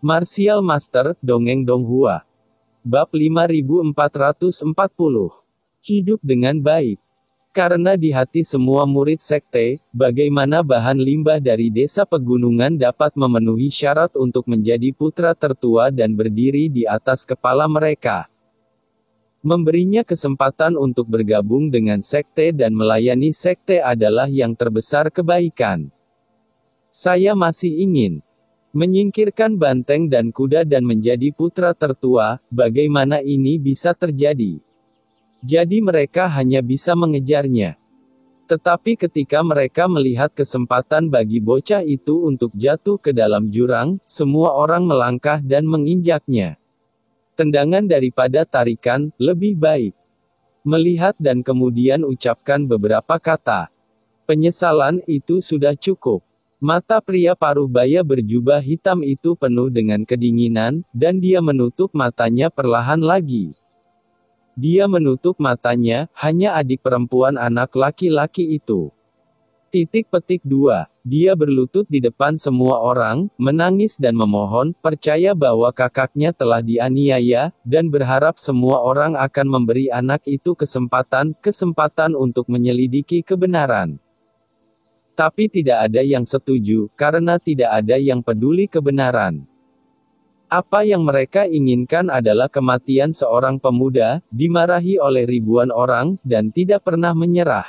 Martial Master, Dongeng Donghua. Bab 5440. Hidup dengan baik. Karena di hati semua murid sekte, bagaimana bahan limbah dari desa pegunungan dapat memenuhi syarat untuk menjadi putra tertua dan berdiri di atas kepala mereka. Memberinya kesempatan untuk bergabung dengan sekte dan melayani sekte adalah yang terbesar kebaikan. Saya masih ingin menyingkirkan banteng dan kuda dan menjadi putra tertua. Bagaimana ini bisa terjadi? Jadi mereka hanya bisa mengejarnya. Tetapi ketika mereka melihat kesempatan bagi bocah itu untuk jatuh ke dalam jurang, semua orang melangkah dan menginjaknya. Tendangan daripada tarikan, lebih baik. Melihat dan kemudian ucapkan beberapa kata. Penyesalan itu sudah cukup. Mata pria paruh baya berjubah hitam itu penuh dengan kedinginan, dan dia menutup matanya perlahan lagi. Dia menutup matanya, hanya adik perempuan anak laki-laki itu. Titik petik 2. Dia berlutut di depan semua orang, menangis dan memohon, percaya bahwa kakaknya telah dianiaya, dan berharap semua orang akan memberi anak itu kesempatan untuk menyelidiki kebenaran. Tapi tidak ada yang setuju, karena tidak ada yang peduli kebenaran. Apa yang mereka inginkan adalah kematian seorang pemuda, dimarahi oleh ribuan orang, dan tidak pernah menyerah.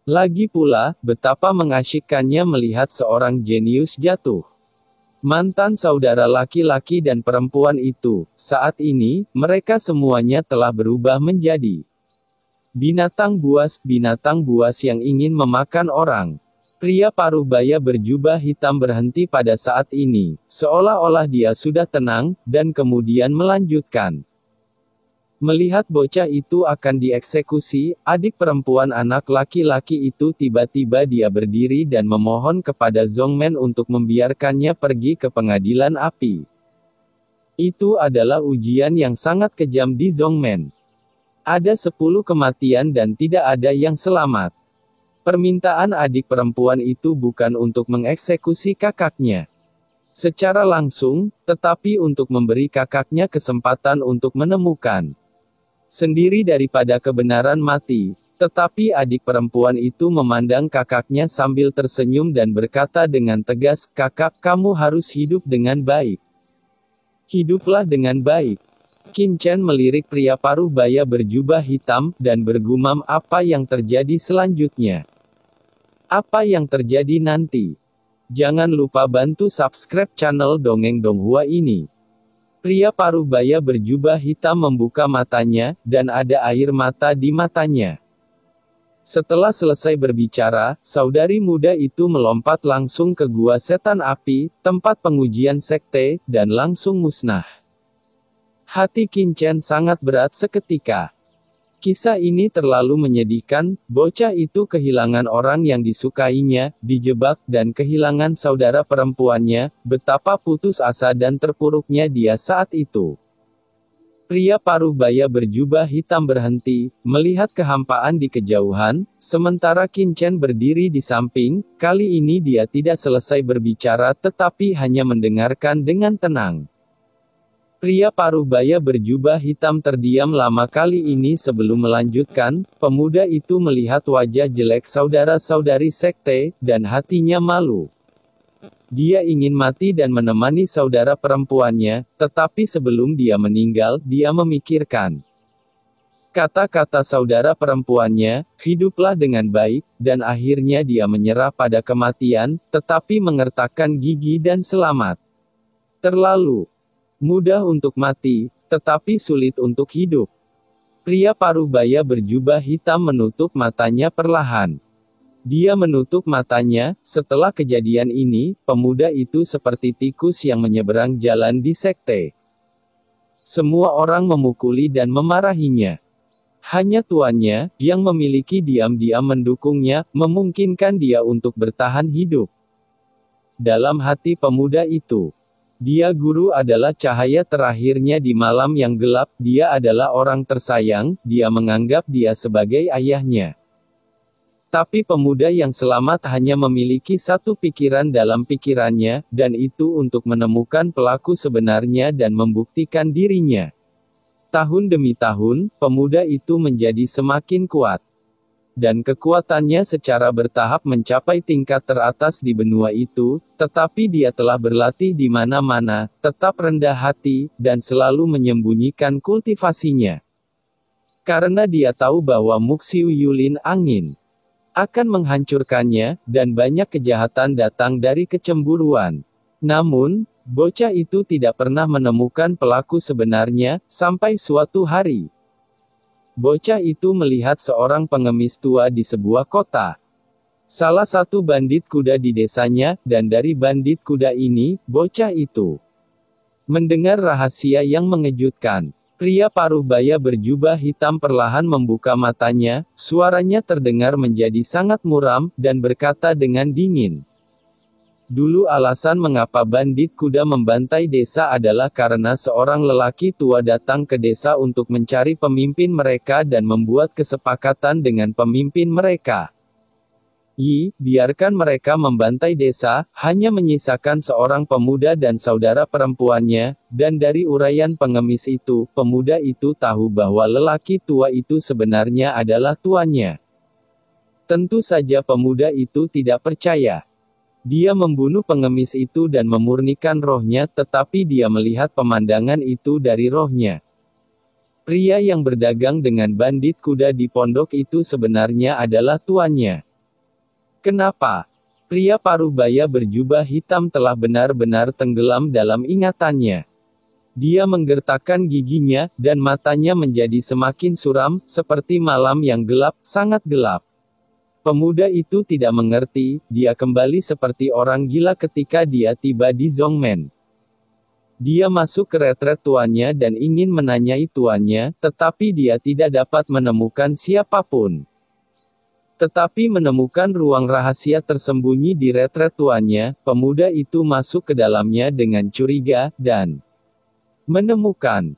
Lagi pula, betapa mengasyikkannya melihat seorang jenius jatuh. Mantan saudara laki-laki dan perempuan itu, saat ini, mereka semuanya telah berubah menjadi binatang buas yang ingin memakan orang. Pria paruh baya berjubah hitam berhenti pada saat ini, seolah-olah dia sudah tenang, dan kemudian melanjutkan. Melihat bocah itu akan dieksekusi, adik perempuan anak laki-laki itu tiba-tiba dia berdiri dan memohon kepada Zongmen untuk membiarkannya pergi ke pengadilan api. Itu adalah ujian yang sangat kejam di Zongmen. Ada 10 kematian dan tidak ada yang selamat. Permintaan adik perempuan itu bukan untuk mengeksekusi kakaknya secara langsung, tetapi untuk memberi kakaknya kesempatan untuk menemukan sendiri daripada kebenaran mati. Tetapi adik perempuan itu memandang kakaknya sambil tersenyum dan berkata dengan tegas, "Kakak, kamu harus hidup dengan baik. Hiduplah dengan baik." Qin Chen melirik pria paruh baya berjubah hitam, dan bergumam apa yang terjadi selanjutnya. Apa yang terjadi nanti? Jangan lupa bantu subscribe channel Dongeng Donghua ini. Pria paruh baya berjubah hitam membuka matanya, dan ada air mata di matanya. Setelah selesai berbicara, saudari muda itu melompat langsung ke gua setan api, tempat pengujian sekte, dan langsung musnah. Hati Qin Chen sangat berat seketika. Kisah ini terlalu menyedihkan, bocah itu kehilangan orang yang disukainya, dijebak, dan kehilangan saudara perempuannya, betapa putus asa dan terpuruknya dia saat itu. Pria paruh baya berjubah hitam berhenti, melihat kehampaan di kejauhan, sementara Qin Chen berdiri di samping. Kali ini dia tidak selesai berbicara tetapi hanya mendengarkan dengan tenang. Pria paruh baya berjubah hitam terdiam lama kali ini sebelum melanjutkan. Pemuda itu melihat wajah jelek saudara-saudari sekte, dan hatinya malu. Dia ingin mati dan menemani saudara perempuannya, tetapi sebelum dia meninggal, dia memikirkan kata-kata saudara perempuannya, "Hiduplah dengan baik," dan akhirnya dia menyerah pada kematian, tetapi mengertakkan gigi dan selamat. Terlalu mudah untuk mati, tetapi sulit untuk hidup. Pria paruh baya berjubah hitam menutup matanya perlahan. Dia menutup matanya. Setelah kejadian ini, pemuda itu seperti tikus yang menyeberang jalan di sekte. Semua orang memukuli dan memarahinya. Hanya tuannya, yang memiliki diam-diam mendukungnya, memungkinkan dia untuk bertahan hidup. Dalam hati pemuda itu, dia guru adalah cahaya terakhirnya di malam yang gelap, dia adalah orang tersayang, dia menganggap dia sebagai ayahnya. Tapi pemuda yang selamat hanya memiliki satu pikiran dalam pikirannya, dan itu untuk menemukan pelaku sebenarnya dan membuktikan dirinya. Tahun demi tahun, pemuda itu menjadi semakin kuat. Dan kekuatannya secara bertahap mencapai tingkat teratas di benua itu, tetapi dia telah berlatih di mana-mana, tetap rendah hati, dan selalu menyembunyikan kultivasinya. Karena dia tahu bahwa Muxiu Yulin angin akan menghancurkannya, dan banyak kejahatan datang dari kecemburuan. Namun, bocah itu tidak pernah menemukan pelaku sebenarnya, sampai suatu hari. Bocah itu melihat seorang pengemis tua di sebuah kota. Salah satu bandit kuda di desanya, dan dari bandit kuda ini, bocah itu mendengar rahasia yang mengejutkan. Pria paruh baya berjubah hitam perlahan membuka matanya, suaranya terdengar menjadi sangat muram, dan berkata dengan dingin. Dulu alasan mengapa bandit kuda membantai desa adalah karena seorang lelaki tua datang ke desa untuk mencari pemimpin mereka dan membuat kesepakatan dengan pemimpin mereka. Biarkan mereka membantai desa, hanya menyisakan seorang pemuda dan saudara perempuannya, dan dari uraian pengemis itu, pemuda itu tahu bahwa lelaki tua itu sebenarnya adalah tuannya. Tentu saja pemuda itu tidak percaya. Dia membunuh pengemis itu dan memurnikan rohnya, tetapi dia melihat pemandangan itu dari rohnya. Pria yang berdagang dengan bandit kuda di pondok itu sebenarnya adalah tuannya. Kenapa? Pria paruh baya berjubah hitam telah benar-benar tenggelam dalam ingatannya. Dia menggertakkan giginya, dan matanya menjadi semakin suram, seperti malam yang gelap, sangat gelap. Pemuda itu tidak mengerti, dia kembali seperti orang gila ketika dia tiba di Zongmen. Dia masuk ke retret tuannya dan ingin menanyai tuannya, tetapi dia tidak dapat menemukan siapapun. Tetapi menemukan ruang rahasia tersembunyi di retret tuannya, pemuda itu masuk ke dalamnya dengan curiga, dan menemukan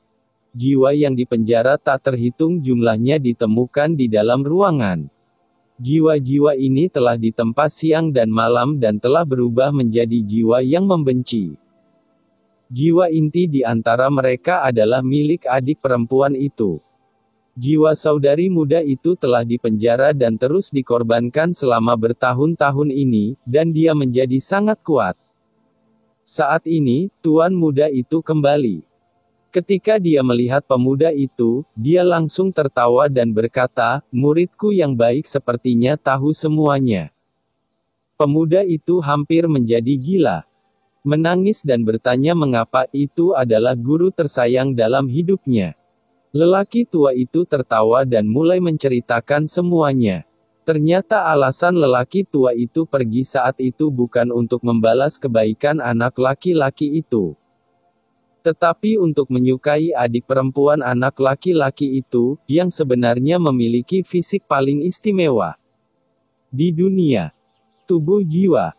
jiwa yang dipenjara tak terhitung jumlahnya ditemukan di dalam ruangan. Jiwa-jiwa ini telah ditempa siang dan malam dan telah berubah menjadi jiwa yang membenci. Jiwa inti di antara mereka adalah milik adik perempuan itu. Jiwa saudari muda itu telah dipenjara dan terus dikorbankan selama bertahun-tahun ini, dan dia menjadi sangat kuat. Saat ini, tuan muda itu kembali. Ketika dia melihat pemuda itu, dia langsung tertawa dan berkata, "Muridku yang baik sepertinya tahu semuanya." Pemuda itu hampir menjadi gila. Menangis dan bertanya mengapa itu adalah guru tersayang dalam hidupnya. Lelaki tua itu tertawa dan mulai menceritakan semuanya. Ternyata alasan lelaki tua itu pergi saat itu bukan untuk membalas kebaikan anak laki-laki itu, tetapi untuk menyukai adik perempuan anak laki-laki itu, yang sebenarnya memiliki fisik paling istimewa di dunia. Tubuh jiwa.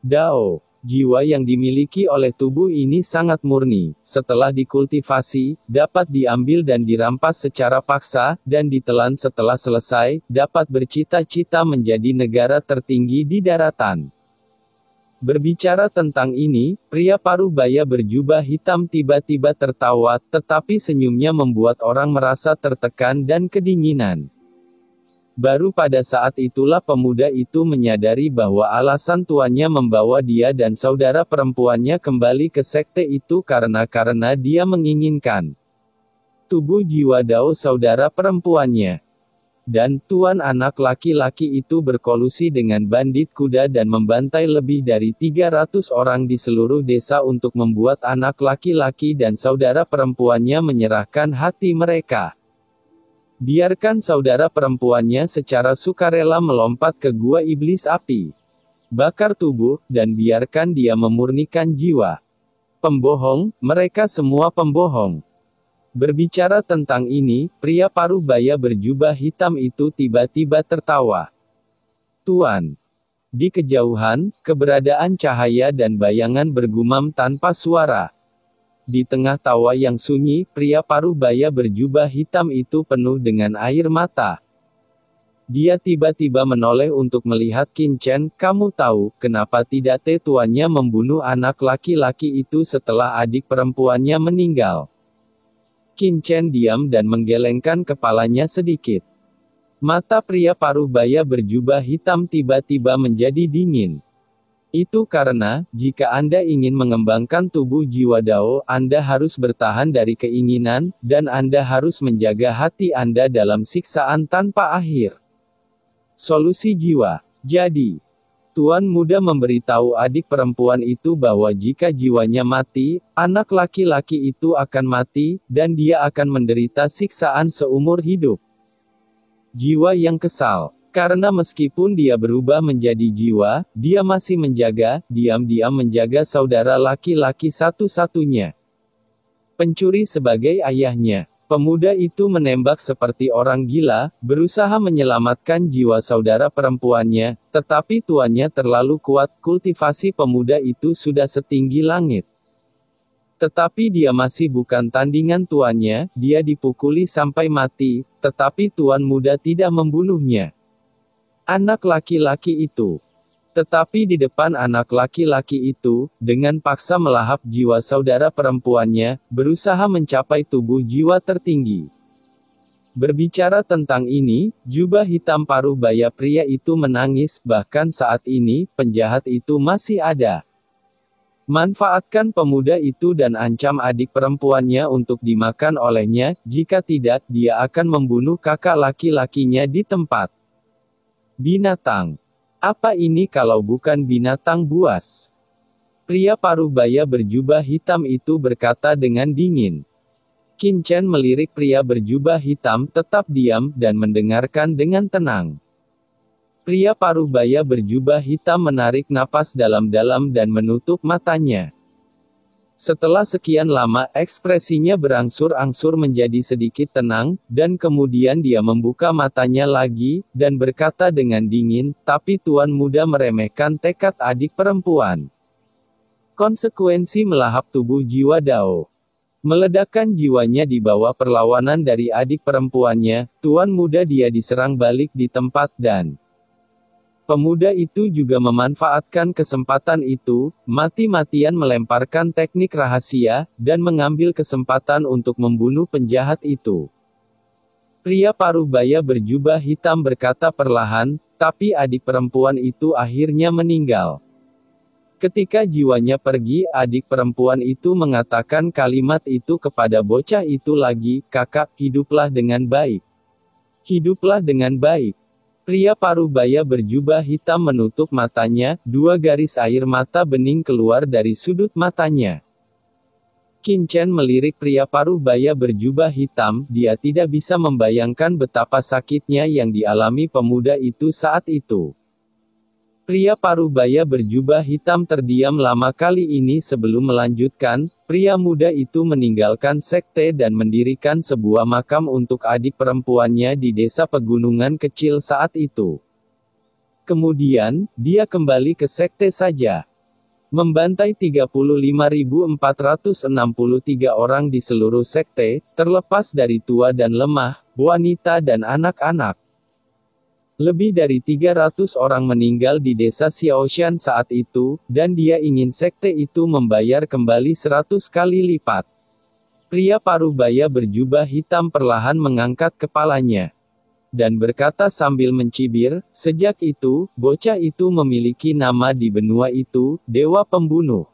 Dao. Jiwa yang dimiliki oleh tubuh ini sangat murni, setelah dikultivasi, dapat diambil dan dirampas secara paksa, dan ditelan setelah selesai, dapat bercita-cita menjadi negara tertinggi di daratan. Berbicara tentang ini, pria paruh baya berjubah hitam tiba-tiba tertawa, tetapi senyumnya membuat orang merasa tertekan dan kedinginan. Baru pada saat itulah pemuda itu menyadari bahwa alasan tuannya membawa dia dan saudara perempuannya kembali ke sekte itu karena dia menginginkan tubuh jiwa Dao saudara perempuannya. Dan tuan anak laki-laki itu berkolusi dengan bandit kuda dan membantai lebih dari 300 orang di seluruh desa untuk membuat anak laki-laki dan saudara perempuannya menyerahkan hati mereka. Biarkan saudara perempuannya secara sukarela melompat ke gua iblis api. Bakar tubuh, dan biarkan dia memurnikan jiwa. Pembohong, mereka semua pembohong. Berbicara tentang ini, pria paruh baya berjubah hitam itu tiba-tiba tertawa. Tuan. Di kejauhan, keberadaan cahaya dan bayangan bergumam tanpa suara. Di tengah tawa yang sunyi, pria paruh baya berjubah hitam itu penuh dengan air mata. Dia tiba-tiba menoleh untuk melihat Qin Chen. Kamu tahu, kenapa tidak tuannya membunuh anak laki-laki itu setelah adik perempuannya meninggal? Qin Chen diam dan menggelengkan kepalanya sedikit. Mata pria paruh baya berjubah hitam tiba-tiba menjadi dingin. Itu karena, jika Anda ingin mengembangkan tubuh jiwa Dao, Anda harus bertahan dari keinginan, dan Anda harus menjaga hati Anda dalam siksaan tanpa akhir. Solusi jiwa. Jadi, Tuan Muda memberitahu adik perempuan itu bahwa jika jiwanya mati, anak laki-laki itu akan mati, dan dia akan menderita siksaan seumur hidup. Jiwa yang kesal. Karena meskipun dia berubah menjadi jiwa, dia masih menjaga, diam-diam menjaga saudara laki-laki satu-satunya. Pencuri sebagai ayahnya. Pemuda itu menembak seperti orang gila, berusaha menyelamatkan jiwa saudara perempuannya, tetapi tuannya terlalu kuat. Kultivasi pemuda itu sudah setinggi langit. Tetapi dia masih bukan tandingan tuannya, dia dipukuli sampai mati, tetapi tuan muda tidak membunuhnya. Anak laki-laki itu. Tetapi di depan anak laki-laki itu, dengan paksa melahap jiwa saudara perempuannya, berusaha mencapai tubuh jiwa tertinggi. Berbicara tentang ini, jubah hitam paruh baya pria itu menangis, bahkan saat ini, penjahat itu masih ada. Manfaatkan pemuda itu dan ancam adik perempuannya untuk dimakan olehnya, jika tidak, dia akan membunuh kakak laki-lakinya di tempat. Binatang. Apa ini kalau bukan binatang buas? Pria paruh baya berjubah hitam itu berkata dengan dingin. Qin Chen melirik pria berjubah hitam, tetap diam, dan mendengarkan dengan tenang. Pria paruh baya berjubah hitam menarik napas dalam-dalam dan menutup matanya. Setelah sekian lama, ekspresinya berangsur-angsur menjadi sedikit tenang, dan kemudian dia membuka matanya lagi, dan berkata dengan dingin, tapi Tuan Muda meremehkan tekad adik perempuan. Konsekuensi melahap tubuh jiwa Dao. Meledakkan jiwanya di bawah perlawanan dari adik perempuannya, Tuan Muda dia diserang balik di tempat dan pemuda itu juga memanfaatkan kesempatan itu, mati-matian melemparkan teknik rahasia, dan mengambil kesempatan untuk membunuh penjahat itu. Pria paruh baya berjubah hitam berkata perlahan, tapi adik perempuan itu akhirnya meninggal. Ketika jiwanya pergi, adik perempuan itu mengatakan kalimat itu kepada bocah itu lagi, kakak, hiduplah dengan baik. Hiduplah dengan baik. Pria paruh baya berjubah hitam menutup matanya, dua garis air mata bening keluar dari sudut matanya. Qin Chen melirik pria paruh baya berjubah hitam, dia tidak bisa membayangkan betapa sakitnya yang dialami pemuda itu saat itu. Pria paruh baya berjubah hitam terdiam lama kali ini sebelum melanjutkan, pria muda itu meninggalkan sekte dan mendirikan sebuah makam untuk adik perempuannya di desa pegunungan kecil saat itu. Kemudian, dia kembali ke sekte saja. Membantai 35.463 orang di seluruh sekte, terlepas dari tua dan lemah, wanita dan anak-anak. Lebih dari 300 orang meninggal di desa Xiaoshan saat itu, dan dia ingin sekte itu membayar kembali 100 kali lipat. Pria paruh baya berjubah hitam perlahan mengangkat kepalanya. Dan berkata sambil mencibir, sejak itu, bocah itu memiliki nama di benua itu, Dewa Pembunuh.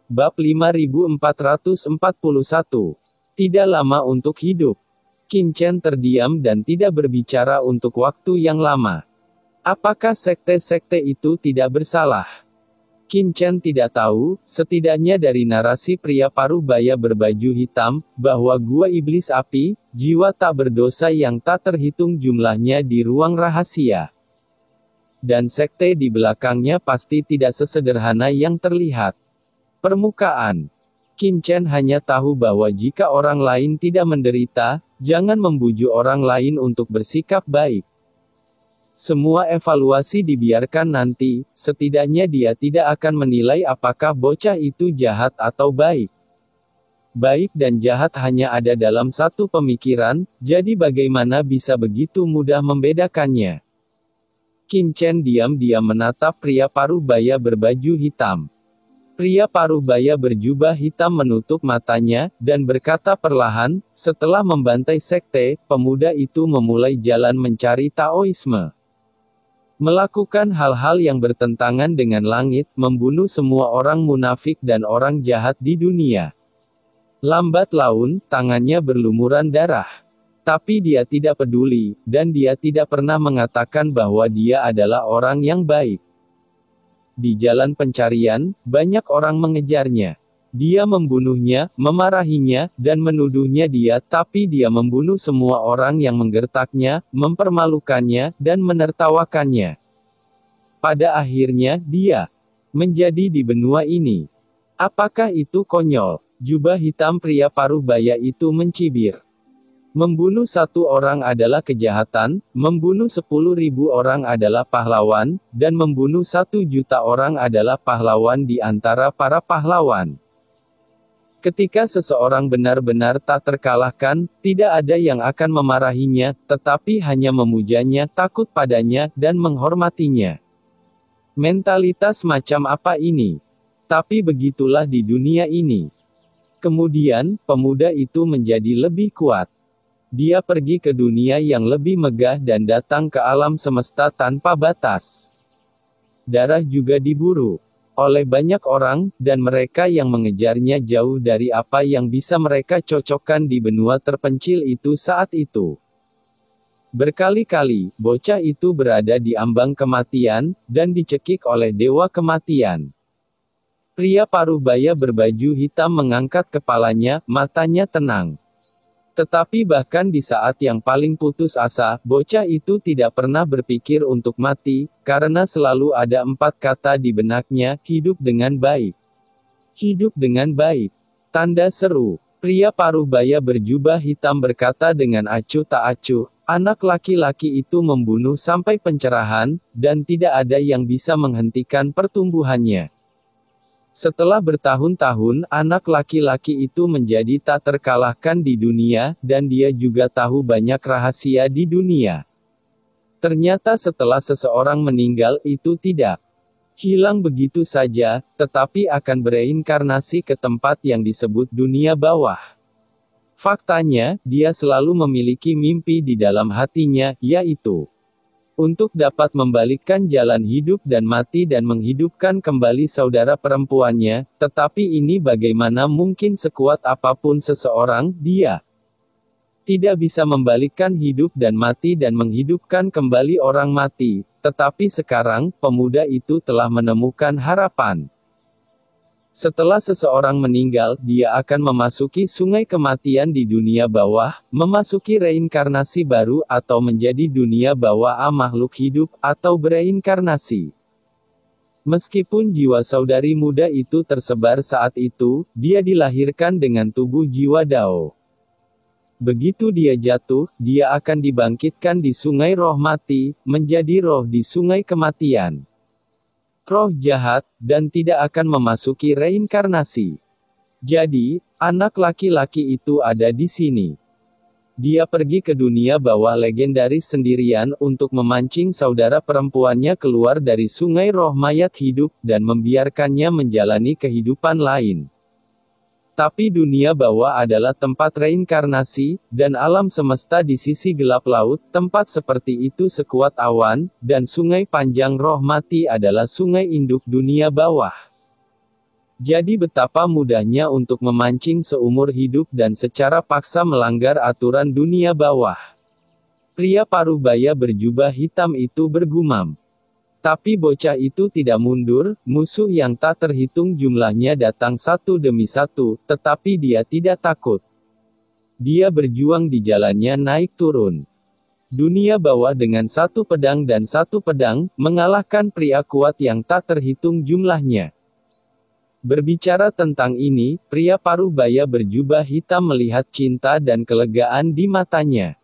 Bab 5441. Tidak lama untuk hidup. Qin Chen terdiam dan tidak berbicara untuk waktu yang lama. Apakah sekte-sekte itu tidak bersalah? Qin Chen tidak tahu, setidaknya dari narasi pria paruh baya berbaju hitam, bahwa gua iblis api, jiwa tak berdosa yang tak terhitung jumlahnya di ruang rahasia. Dan sekte di belakangnya pasti tidak sesederhana yang terlihat. Permukaan. Qin Chen hanya tahu bahwa jika orang lain tidak menderita, jangan membujuk orang lain untuk bersikap baik. Semua evaluasi dibiarkan nanti, setidaknya dia tidak akan menilai apakah bocah itu jahat atau baik. Baik dan jahat hanya ada dalam satu pemikiran, jadi bagaimana bisa begitu mudah membedakannya? Qin Chen diam-diam menatap pria paruh baya berbaju hitam. Pria paruh baya berjubah hitam menutup matanya, dan berkata perlahan, setelah membantai sekte, pemuda itu memulai jalan mencari Taoisme. Melakukan hal-hal yang bertentangan dengan langit, membunuh semua orang munafik dan orang jahat di dunia. Lambat laun, tangannya berlumuran darah. Tapi dia tidak peduli, dan dia tidak pernah mengatakan bahwa dia adalah orang yang baik. Di jalan pencarian, banyak orang mengejarnya. Dia membunuhnya, memarahinya, dan menuduhnya dia, tapi dia membunuh semua orang yang menggertaknya, mempermalukannya, dan menertawakannya. Pada akhirnya, dia menjadi di benua ini. Apakah itu konyol? Jubah hitam pria paruh baya itu mencibir. Membunuh satu orang adalah kejahatan, membunuh 10.000 orang adalah pahlawan, dan membunuh 1 juta orang adalah pahlawan di antara para pahlawan. Ketika seseorang benar-benar tak terkalahkan, tidak ada yang akan memarahinya, tetapi hanya memujanya, takut padanya, dan menghormatinya. Mentalitas macam apa ini? Tapi begitulah di dunia ini. Kemudian, pemuda itu menjadi lebih kuat. Dia pergi ke dunia yang lebih megah dan datang ke alam semesta tanpa batas. Darah juga diburu oleh banyak orang, dan mereka yang mengejarnya jauh dari apa yang bisa mereka cocokkan di benua terpencil itu saat itu. Berkali-kali, bocah itu berada di ambang kematian, dan dicekik oleh dewa kematian. Pria paruh baya berbaju hitam mengangkat kepalanya, matanya tenang. Tetapi bahkan di saat yang paling putus asa, bocah itu tidak pernah berpikir untuk mati, karena selalu ada 4 kata di benaknya, hidup dengan baik. Hidup dengan baik. Tanda seru. Pria paruh baya berjubah hitam berkata dengan acuh tak acuh, anak laki-laki itu membunuh sampai pencerahan, dan tidak ada yang bisa menghentikan pertumbuhannya. Setelah bertahun-tahun, anak laki-laki itu menjadi tak terkalahkan di dunia, dan dia juga tahu banyak rahasia di dunia. Ternyata setelah seseorang meninggal itu tidak hilang begitu saja, tetapi akan bereinkarnasi ke tempat yang disebut dunia bawah. Faktanya, dia selalu memiliki mimpi di dalam hatinya, yaitu untuk dapat membalikkan jalan hidup dan mati dan menghidupkan kembali saudara perempuannya, tetapi ini bagaimana mungkin sekuat apapun seseorang, dia tidak bisa membalikkan hidup dan mati dan menghidupkan kembali orang mati, tetapi sekarang, pemuda itu telah menemukan harapan. Setelah seseorang meninggal, dia akan memasuki sungai kematian di dunia bawah, memasuki reinkarnasi baru atau menjadi dunia bawah makhluk hidup, atau bereinkarnasi. Meskipun jiwa saudari muda itu tersebar saat itu, dia dilahirkan dengan tubuh jiwa Dao. Begitu dia jatuh, dia akan dibangkitkan di sungai roh mati, menjadi roh di sungai kematian. Roh jahat, dan tidak akan memasuki reinkarnasi. Jadi, anak laki-laki itu ada di sini. Dia pergi ke dunia bawah legendaris sendirian untuk memancing saudara perempuannya keluar dari sungai roh mayat hidup, dan membiarkannya menjalani kehidupan lain. Tapi dunia bawah adalah tempat reinkarnasi, dan alam semesta di sisi gelap laut, tempat seperti itu sekuat awan, dan sungai panjang roh mati adalah sungai induk dunia bawah. Jadi betapa mudahnya untuk memancing seumur hidup dan secara paksa melanggar aturan dunia bawah. Pria paruh baya berjubah hitam itu bergumam. Tapi bocah itu tidak mundur, musuh yang tak terhitung jumlahnya datang satu demi satu, tetapi dia tidak takut. Dia berjuang di jalannya naik turun. Dunia bawah dengan 1 pedang dan 1 pedang, mengalahkan pria kuat yang tak terhitung jumlahnya. Berbicara tentang ini, pria paruh baya berjubah hitam melihat cinta dan kelegaan di matanya.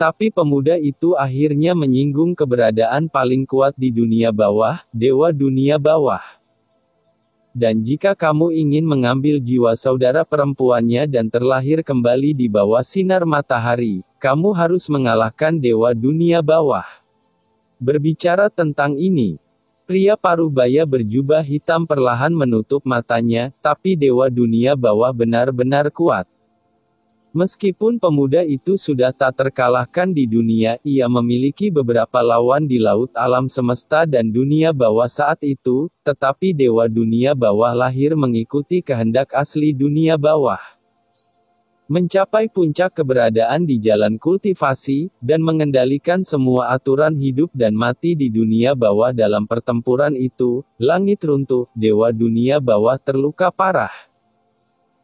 Tapi pemuda itu akhirnya menyinggung keberadaan paling kuat di dunia bawah, dewa dunia bawah. dan jika kamu ingin mengambil jiwa saudara perempuannya dan terlahir kembali di bawah sinar matahari, kamu harus mengalahkan dewa dunia bawah. Berbicara tentang ini, pria parubaya berjubah hitam perlahan menutup matanya, tapi dewa dunia bawah benar-benar kuat. Meskipun pemuda itu sudah tak terkalahkan di dunia, ia memiliki beberapa lawan di laut alam semesta dan dunia bawah saat itu, tetapi dewa dunia bawah lahir mengikuti kehendak asli dunia bawah. Mencapai puncak keberadaan di jalan kultivasi, dan mengendalikan semua aturan hidup dan mati di dunia bawah dalam pertempuran itu, langit runtuh, dewa dunia bawah terluka parah.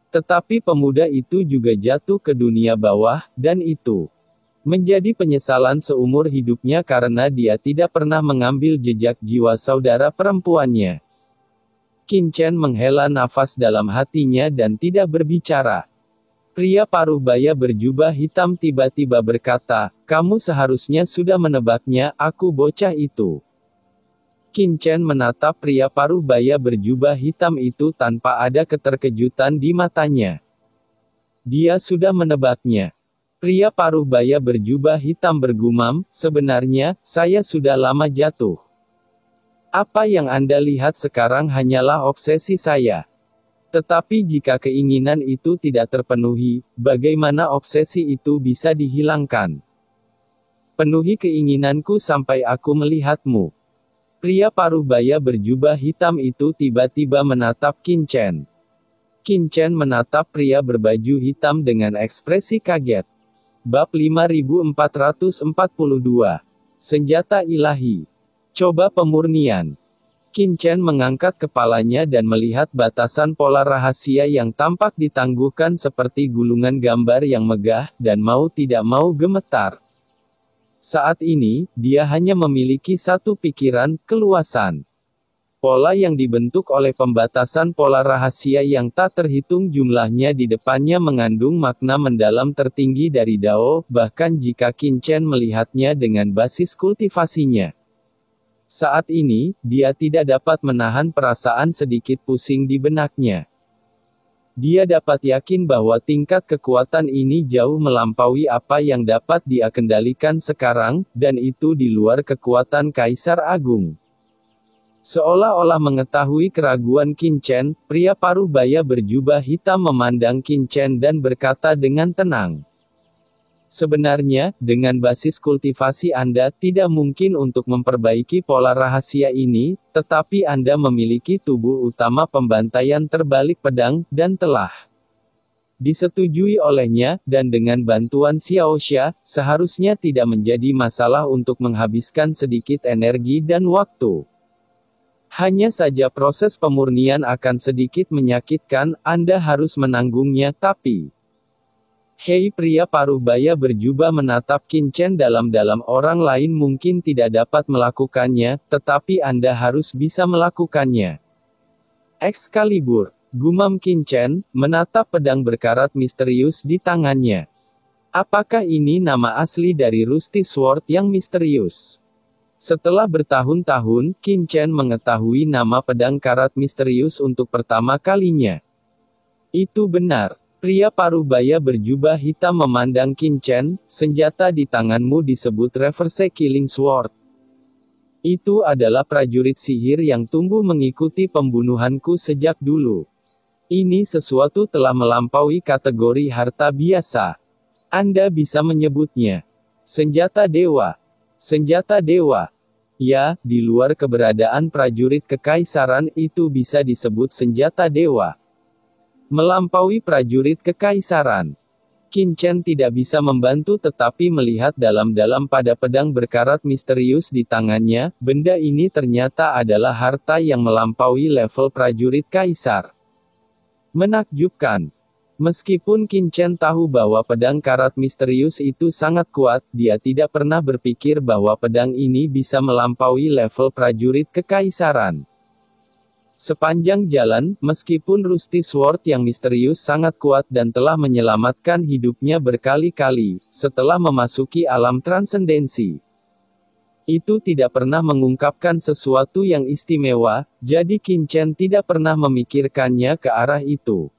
Tetapi pemuda itu juga jatuh ke dunia bawah, dan itu menjadi penyesalan seumur hidupnya karena dia tidak pernah mengambil jejak jiwa saudara perempuannya. Qin Chen menghela nafas dalam hatinya dan tidak berbicara. Pria parubaya berjubah hitam tiba-tiba berkata, "Kamu seharusnya sudah menebaknya, aku bocah itu." Qin Chen menatap pria parubaya berjubah hitam itu tanpa ada keterkejutan di matanya. Dia sudah menebaknya. Pria parubaya berjubah hitam bergumam, "Sebenarnya, saya sudah lama jatuh. Apa yang Anda lihat sekarang hanyalah obsesi saya. Tetapi jika keinginan itu tidak terpenuhi, bagaimana obsesi itu bisa dihilangkan? Penuhi keinginanku sampai aku melihatmu." Pria parubaya berjubah hitam itu tiba-tiba menatap Qin Chen. Qin Chen menatap pria berbaju hitam dengan ekspresi kaget. Bab 5442. Senjata Ilahi. Coba pemurnian. Qin Chen mengangkat kepalanya dan melihat batasan pola rahasia yang tampak ditangguhkan seperti gulungan gambar yang megah, dan mau tidak mau gemetar. Saat ini, dia hanya memiliki satu pikiran, keluasan. Pola yang dibentuk oleh pembatasan pola rahasia yang tak terhitung jumlahnya di depannya mengandung makna mendalam tertinggi dari Dao, bahkan jika Qin Chen melihatnya dengan basis kultivasinya. Saat ini, dia tidak dapat menahan perasaan sedikit pusing di benaknya. Dia dapat yakin bahwa tingkat kekuatan ini jauh melampaui apa yang dapat dia kendalikan sekarang, dan itu di luar kekuatan Kaisar Agung. Seolah-olah mengetahui keraguan Qin Chen, pria parubaya berjubah hitam memandang Qin Chen dan berkata dengan tenang. Sebenarnya, dengan basis kultivasi Anda tidak mungkin untuk memperbaiki pola rahasia ini, tetapi Anda memiliki tubuh utama pembantaian terbalik pedang, dan telah disetujui olehnya, dan dengan bantuan Xiao Xia, seharusnya tidak menjadi masalah untuk menghabiskan sedikit energi dan waktu. Hanya saja proses pemurnian akan sedikit menyakitkan, Anda harus menanggungnya, tapi... Hei, pria parubaya berjubah menatap Qin Chen dalam-dalam. Orang lain mungkin tidak dapat melakukannya, tetapi Anda harus bisa melakukannya. Excalibur, gumam Qin Chen, menatap pedang berkarat misterius di tangannya. Apakah ini nama asli dari Rusty Sword yang misterius? Setelah bertahun-tahun, Qin Chen mengetahui nama pedang karat misterius untuk pertama kalinya. Itu benar. Pria parubaya berjubah hitam memandang Qin Chen, "Senjata di tanganmu disebut Reverse Killing Sword. Itu adalah prajurit sihir yang tumbuh mengikuti pembunuhanku sejak dulu. Ini sesuatu telah melampaui kategori harta biasa. Anda bisa menyebutnya senjata dewa. Senjata dewa. Ya, di luar keberadaan prajurit kekaisaran, itu bisa disebut senjata dewa. Melampaui prajurit kekaisaran." Qin Chen tidak bisa membantu tetapi melihat dalam-dalam pada pedang berkarat misterius di tangannya, benda ini ternyata adalah harta yang melampaui level prajurit kaisar. Menakjubkan. Meskipun Qin Chen tahu bahwa pedang karat misterius itu sangat kuat, dia tidak pernah berpikir bahwa pedang ini bisa melampaui level prajurit kekaisaran. Sepanjang jalan, meskipun Rusty Sword yang misterius sangat kuat dan telah menyelamatkan hidupnya berkali-kali, setelah memasuki alam transendensi, Itu tidak pernah mengungkapkan sesuatu yang istimewa, jadi Qin Chen tidak pernah memikirkannya ke arah itu.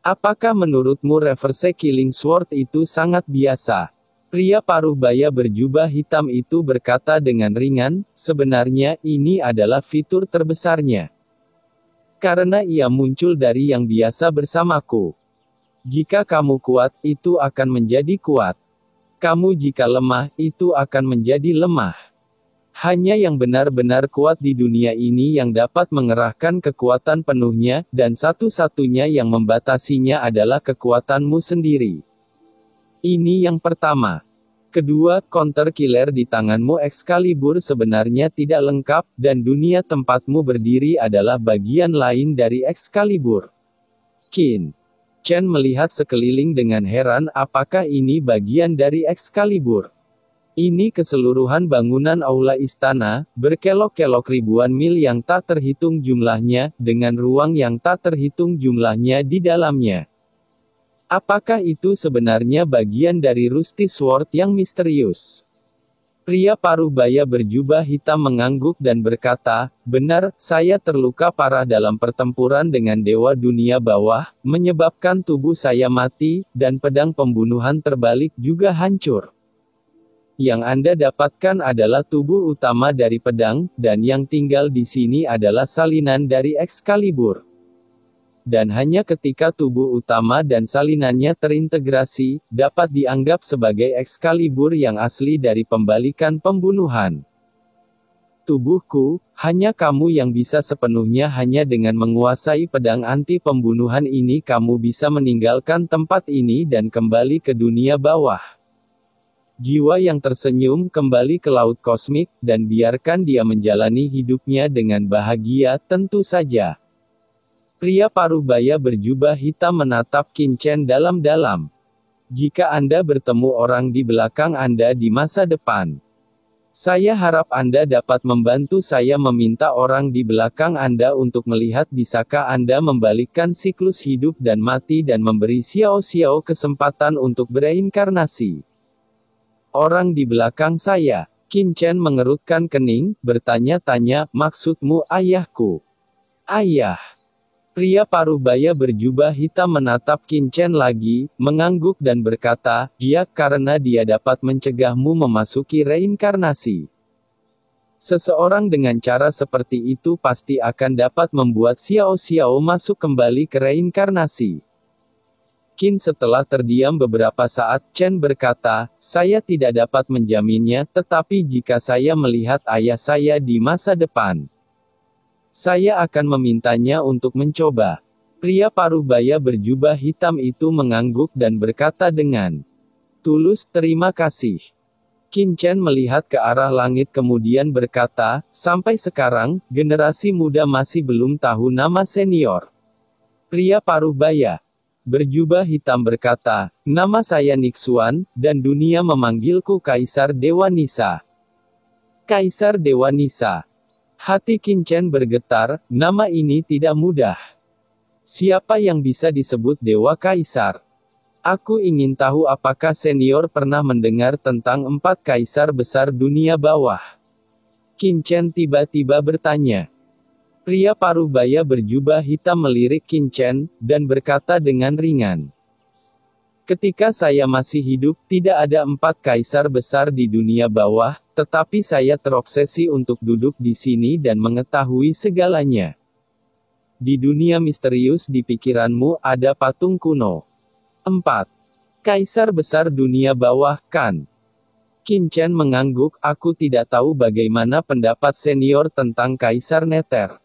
Apakah menurutmu reverse killing sword itu sangat biasa? Pria paruh baya berjubah hitam itu berkata dengan ringan, sebenarnya ini adalah fitur terbesarnya. Karena ia muncul dari yang biasa bersamaku. Jika kamu kuat, itu akan menjadi kuat. Kamu jika lemah, itu akan menjadi lemah. Hanya yang benar-benar kuat di dunia ini yang dapat mengerahkan kekuatan penuhnya, dan satu-satunya yang membatasinya adalah kekuatanmu sendiri. Ini yang pertama. Kedua, counter killer di tanganmu Excalibur sebenarnya tidak lengkap, dan dunia tempatmu berdiri adalah bagian lain dari Excalibur. Qin Chen melihat sekeliling dengan heran, apakah ini bagian dari Excalibur? Ini keseluruhan bangunan aula istana, berkelok-kelok ribuan mil yang tak terhitung jumlahnya, dengan ruang yang tak terhitung jumlahnya di dalamnya. Apakah itu sebenarnya bagian dari Rusty Sword yang misterius? Pria paruh baya berjubah hitam mengangguk dan berkata, benar, saya terluka parah dalam pertempuran dengan dewa dunia bawah, menyebabkan tubuh saya mati, dan pedang pembunuhan terbalik juga hancur. Yang Anda dapatkan adalah tubuh utama dari pedang, dan yang tinggal di sini adalah salinan dari Excalibur. Dan hanya ketika tubuh utama dan salinannya terintegrasi, dapat dianggap sebagai Excalibur yang asli dari pembalikan pembunuhan. Tubuhku, hanya kamu yang bisa sepenuhnya hanya dengan menguasai pedang anti pembunuhan ini kamu bisa meninggalkan tempat ini dan kembali ke dunia bawah. Jiwa yang tersenyum kembali ke laut kosmik, dan biarkan dia menjalani hidupnya dengan bahagia, tentu saja. Pria paruh baya berjubah hitam menatap Qin Chen dalam-dalam. Jika Anda bertemu orang di belakang Anda di masa depan, saya harap Anda dapat membantu saya meminta orang di belakang Anda untuk melihat bisakah Anda membalikkan siklus hidup dan mati dan memberi Xiao Xiao kesempatan untuk bereinkarnasi. Orang di belakang saya. Qin Chen mengerutkan kening, bertanya-tanya, maksudmu ayahku? Ayah. Pria paruh baya berjubah hitam menatap Qin Chen lagi, mengangguk dan berkata, dia, karena dia dapat mencegahmu memasuki reinkarnasi. Seseorang dengan cara seperti itu pasti akan dapat membuat Xiao Xiao masuk kembali ke reinkarnasi. Qin setelah terdiam beberapa saat, Chen berkata, saya tidak dapat menjaminnya, tetapi jika saya melihat ayah saya di masa depan, saya akan memintanya untuk mencoba. Pria paruh baya berjubah hitam itu mengangguk dan berkata dengan tulus, terima kasih. Qin Chen melihat ke arah langit kemudian berkata, sampai sekarang, generasi muda masih belum tahu nama senior. Pria paruh baya berjubah hitam berkata, nama saya Nixuan, dan dunia memanggilku Kaisar Dewa Nisa. Kaisar Dewa Nisa. Hati Qin Chen bergetar, nama ini tidak mudah. Siapa yang bisa disebut Dewa Kaisar? Aku ingin tahu apakah senior pernah mendengar tentang 4 kaisar besar dunia bawah. Qin Chen tiba-tiba bertanya. Pria paruh baya berjubah hitam melirik Qin Chen, dan berkata dengan ringan. Ketika saya masih hidup, tidak ada 4 kaisar besar di dunia bawah, tetapi saya terobsesi untuk duduk di sini dan mengetahui segalanya. Di dunia misterius di pikiranmu ada patung kuno. 4. Kaisar besar dunia bawah, kan? Qin Chen mengangguk, aku tidak tahu bagaimana pendapat senior tentang Kaisar Nether.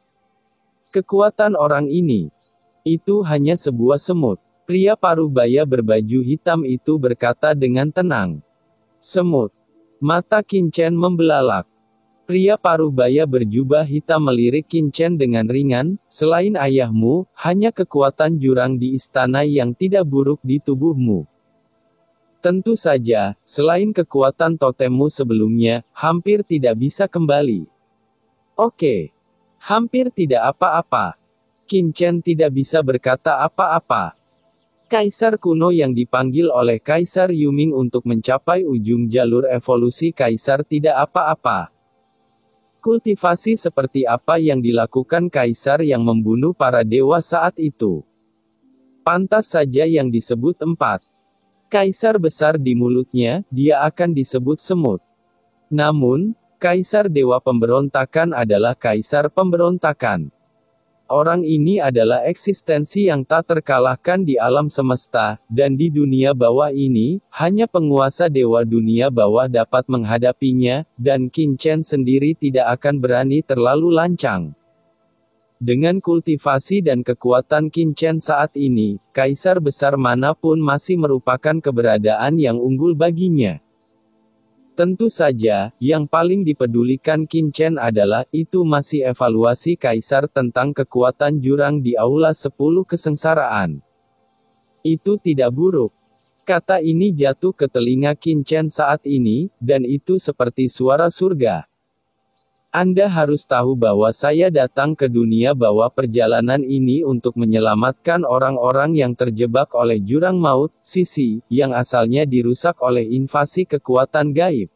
Kekuatan orang ini, itu hanya sebuah semut. Pria paruh baya berbaju hitam itu berkata dengan tenang. Semut. Mata Qin Chen membelalak. Pria paruh baya berjubah hitam melirik Qin Chen dengan ringan, selain ayahmu, hanya kekuatan jurang di istana yang tidak buruk di tubuhmu. Tentu saja, selain kekuatan totemmu sebelumnya, hampir tidak bisa kembali. Oke. Hampir tidak apa-apa. Qin Chen tidak bisa berkata apa-apa. Kaisar kuno yang dipanggil oleh Kaisar Yuming untuk mencapai ujung jalur evolusi kaisar tidak apa-apa. Kultivasi seperti apa yang dilakukan kaisar yang membunuh para dewa saat itu? Pantas saja yang disebut 4 kaisar besar di mulutnya, dia akan disebut semut. Namun, kaisar dewa pemberontakan adalah kaisar pemberontakan. Orang ini adalah eksistensi yang tak terkalahkan di alam semesta, dan di dunia bawah ini, hanya penguasa dewa dunia bawah dapat menghadapinya, dan Qin Chen sendiri tidak akan berani terlalu lancang. Dengan kultivasi dan kekuatan Qin Chen saat ini, kaisar besar manapun masih merupakan keberadaan yang unggul baginya. Tentu saja, yang paling dipedulikan Qin Chen adalah, itu masih evaluasi kaisar tentang kekuatan jurang di Aula 10 Kesengsaraan. Itu tidak buruk. Kata ini jatuh ke telinga Qin Chen saat ini, dan itu seperti suara surga. Anda harus tahu bahwa saya datang ke dunia bawah perjalanan ini untuk menyelamatkan orang-orang yang terjebak oleh jurang maut, sisi, yang asalnya dirusak oleh invasi kekuatan gaib.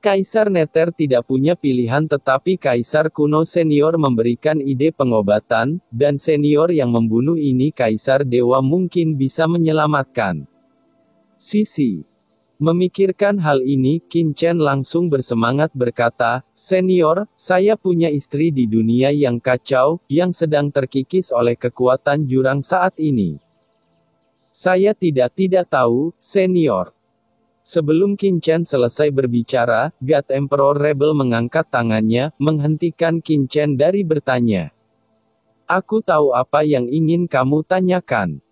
Kaisar Nether tidak punya pilihan tetapi Kaisar kuno senior memberikan ide pengobatan, dan senior yang membunuh ini Kaisar Dewa mungkin bisa menyelamatkan. Sisi. Memikirkan hal ini, Qin Chen langsung bersemangat berkata, "Senior, saya punya istri di dunia yang kacau, yang sedang terkikis oleh kekuatan jurang saat ini." "Saya tidak tahu, Senior." Sebelum Qin Chen selesai berbicara, God Emperor Rebel mengangkat tangannya, menghentikan Qin Chen dari bertanya. "Aku tahu apa yang ingin kamu tanyakan.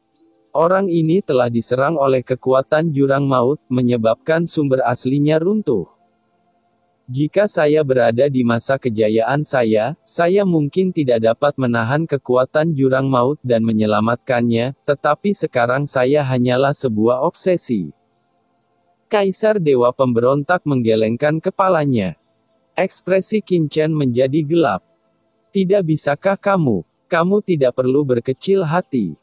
Orang ini telah diserang oleh kekuatan jurang maut, menyebabkan sumber aslinya runtuh. Jika saya berada di masa kejayaan saya mungkin tidak dapat menahan kekuatan jurang maut dan menyelamatkannya, tetapi sekarang saya hanyalah sebuah obsesi." Kaisar Dewa Pemberontak menggelengkan kepalanya. Ekspresi Qin Chen menjadi gelap. "Tidak bisakah kamu tidak perlu berkecil hati.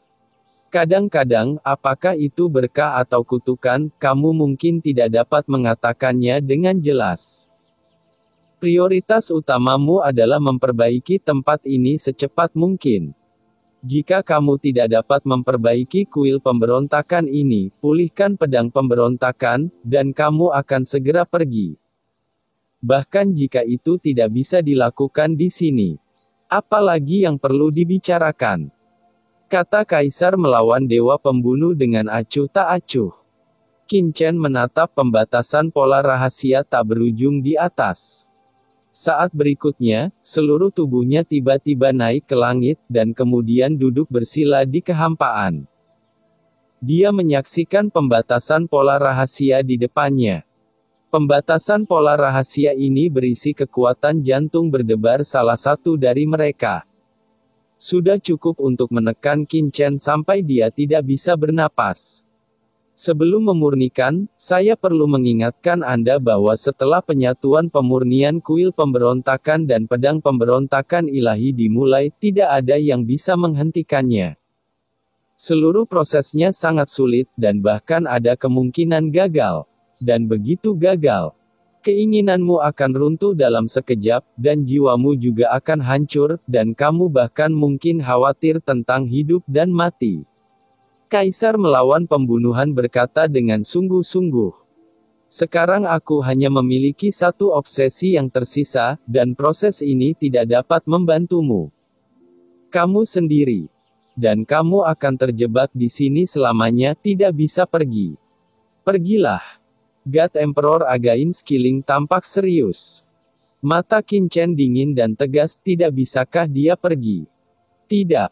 Kadang-kadang, apakah itu berkah atau kutukan, kamu mungkin tidak dapat mengatakannya dengan jelas. Prioritas utamamu adalah memperbaiki tempat ini secepat mungkin. Jika kamu tidak dapat memperbaiki kuil pemberontakan ini, pulihkan pedang pemberontakan, dan kamu akan segera pergi. Bahkan jika itu tidak bisa dilakukan di sini. Apalagi yang perlu dibicarakan?" Kata Kaisar melawan Dewa Pembunuh dengan acuh tak acuh. Qin Chen menatap pembatasan pola rahasia tak berujung di atas. Saat berikutnya, seluruh tubuhnya tiba-tiba naik ke langit, dan kemudian duduk bersila di kehampaan. Dia menyaksikan pembatasan pola rahasia di depannya. Pembatasan pola rahasia ini berisi kekuatan jantung berdebar salah satu dari mereka. Sudah cukup untuk menekan Qin Chen sampai dia tidak bisa bernapas. Sebelum memurnikan, saya perlu mengingatkan Anda bahwa setelah penyatuan pemurnian kuil pemberontakan dan pedang pemberontakan ilahi dimulai, tidak ada yang bisa menghentikannya. Seluruh prosesnya sangat sulit, dan bahkan ada kemungkinan gagal. Dan begitu gagal, keinginanmu akan runtuh dalam sekejap, dan jiwamu juga akan hancur, dan kamu bahkan mungkin khawatir tentang hidup dan mati. Kaisar melawan pembunuhan berkata dengan sungguh-sungguh. Sekarang aku hanya memiliki satu obsesi yang tersisa, dan proses ini tidak dapat membantumu. Kamu sendiri. Dan kamu akan terjebak di sini selamanya, tidak bisa pergi. Pergilah. God Emperor Again Skilling tampak serius. Mata Qin Chen dingin dan tegas, tidak bisakah dia pergi? Tidak.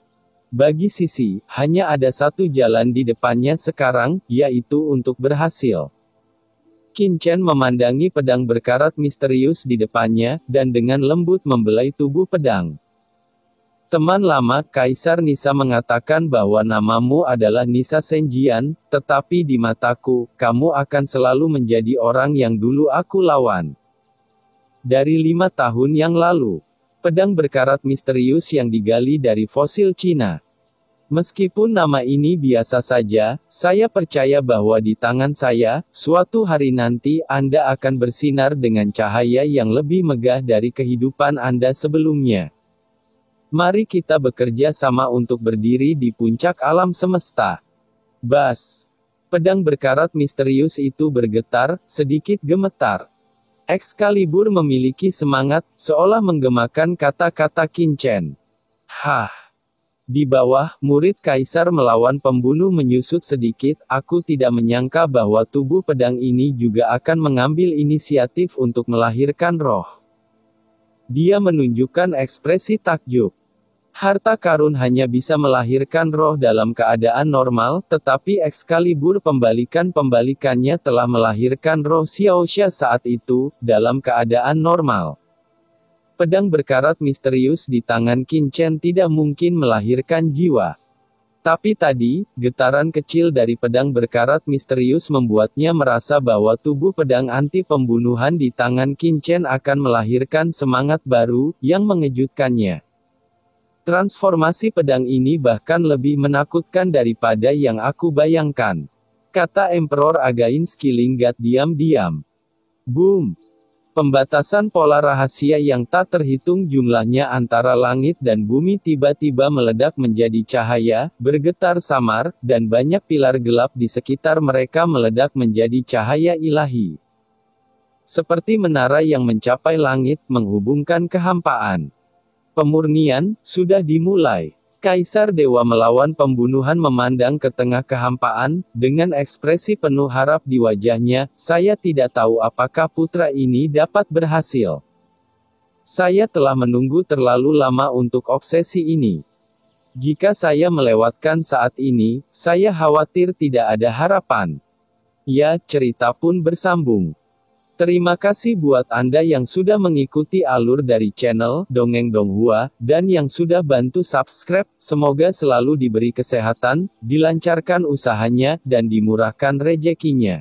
Bagi Sisi, hanya ada satu jalan di depannya sekarang, yaitu untuk berhasil. Qin Chen memandangi pedang berkarat misterius di depannya, dan dengan lembut membelai tubuh pedang. Teman lama, Kaisar Nisa mengatakan bahwa namamu adalah Nisa Senjian, tetapi di mataku, kamu akan selalu menjadi orang yang dulu aku lawan. Dari 5 tahun yang lalu. Pedang berkarat misterius yang digali dari fosil Cina. Meskipun nama ini biasa saja, saya percaya bahwa di tangan saya, suatu hari nanti Anda akan bersinar dengan cahaya yang lebih megah dari kehidupan Anda sebelumnya. Mari kita bekerja sama untuk berdiri di puncak alam semesta. Bas. Pedang berkarat misterius itu bergetar, sedikit gemetar. Excalibur memiliki semangat, seolah menggemakan kata-kata Qin. Hah. Di bawah, murid kaisar melawan pembunuh menyusut sedikit, aku tidak menyangka bahwa tubuh pedang ini juga akan mengambil inisiatif untuk melahirkan roh. Dia menunjukkan ekspresi takjub. Harta karun hanya bisa melahirkan roh dalam keadaan normal, tetapi Excalibur pembalikannya telah melahirkan roh Xiaoxia saat itu, dalam keadaan normal. Pedang berkarat misterius di tangan Qin tidak mungkin melahirkan jiwa. Tapi tadi, getaran kecil dari pedang berkarat misterius membuatnya merasa bahwa tubuh pedang anti pembunuhan di tangan Qin akan melahirkan semangat baru, yang mengejutkannya. Transformasi pedang ini bahkan lebih menakutkan daripada yang aku bayangkan. Kata Emperor Again Skillingat diam-diam. Boom! Pembatasan pola rahasia yang tak terhitung jumlahnya antara langit dan bumi tiba-tiba meledak menjadi cahaya, bergetar samar, dan banyak pilar gelap di sekitar mereka meledak menjadi cahaya ilahi. Seperti menara yang mencapai langit, menghubungkan kehampaan. Pemurnian sudah dimulai. Kaisar Dewa melawan pembunuhan memandang ke tengah kehampaan, dengan ekspresi penuh harap di wajahnya. Saya tidak tahu apakah putra ini dapat berhasil. Saya telah menunggu terlalu lama untuk obsesi ini. Jika saya melewatkan saat ini, saya khawatir tidak ada harapan. Ya, cerita pun bersambung. Terima kasih buat Anda yang sudah mengikuti alur dari channel Dongeng Donghua, dan yang sudah bantu subscribe. Semoga selalu diberi kesehatan, dilancarkan usahanya, dan dimurahkan rezekinya.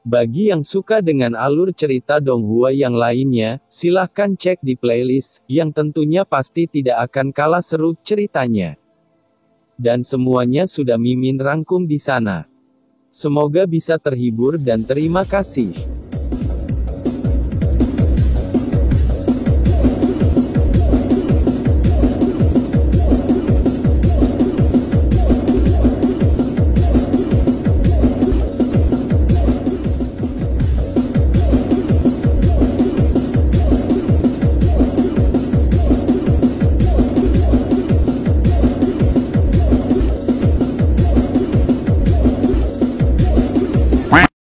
Bagi yang suka dengan alur cerita Donghua yang lainnya, silahkan cek di playlist, yang tentunya pasti tidak akan kalah seru ceritanya. Dan semuanya sudah Mimin rangkum di sana. Semoga bisa terhibur dan terima kasih.